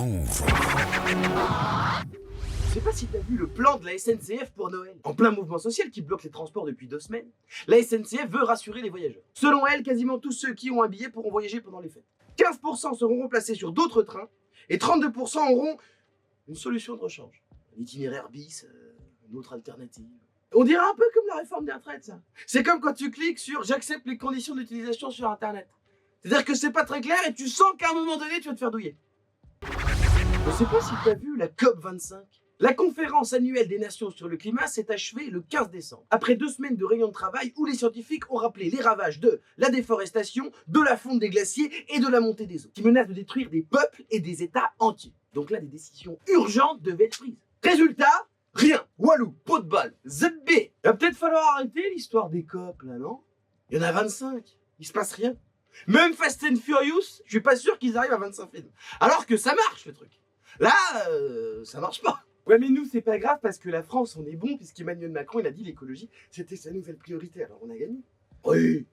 Move. Je sais pas si t'as vu le plan de la SNCF pour Noël. En plein mouvement social qui bloque les transports depuis 2 semaines, la SNCF veut rassurer les voyageurs. Selon elle, quasiment tous ceux qui ont un billet pourront voyager pendant les fêtes. 15% seront remplacés sur d'autres trains et 32% auront une solution de rechange. Un itinéraire bis, une autre alternative. On dirait un peu comme la réforme des retraites, ça. C'est comme quand tu cliques sur « J'accepte les conditions d'utilisation sur Internet ». C'est-à-dire que c'est pas très clair et tu sens qu'à un moment donné, tu vas te faire douiller. Je sais pas si t'as vu la COP25. La conférence annuelle des nations sur le climat s'est achevée le 15 décembre, après 2 semaines de réunions de travail où les scientifiques ont rappelé les ravages de la déforestation, de la fonte des glaciers et de la montée des eaux, qui menacent de détruire des peuples et des États entiers. Donc là, des décisions urgentes devaient être prises. Résultat, rien. Walou, pot de balle, ZB. Il va peut-être falloir arrêter l'histoire des COP, là, non? Il y en a 25, il se passe rien. Même Fast and Furious, je suis pas sûr qu'ils arrivent à 25 films. Alors que ça marche, le truc. Là, ça marche pas. Ouais, mais nous, c'est pas grave parce que la France, on est bon, puisqu'Emmanuel Macron, il a dit l'écologie, c'était sa nouvelle priorité, alors on a gagné. Oui,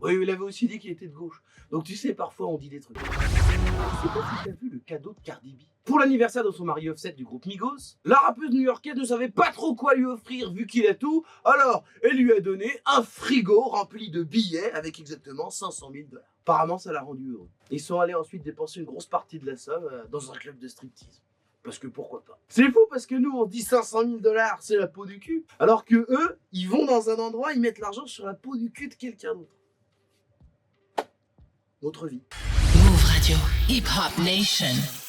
il avait aussi dit qu'il était de gauche. Donc tu sais, parfois on dit des trucs. Je sais pas si t'as vu le cadeau de Cardi B. Pour l'anniversaire de son mari Offset du groupe Migos, la rappeuse new-yorkaise ne savait pas trop quoi lui offrir vu qu'il a tout, alors elle lui a donné un frigo rempli de billets avec exactement 500 000 $. Apparemment, ça l'a rendu heureux. Ils sont allés ensuite dépenser une grosse partie de la somme dans un club de striptease. Parce que pourquoi pas. C'est fou parce que nous on dit 500 000 $, c'est la peau du cul. Alors que eux, ils vont dans un endroit, ils mettent l'argent sur la peau du cul de quelqu'un d'autre. Notre vie. Move Radio, Hip Hop Nation.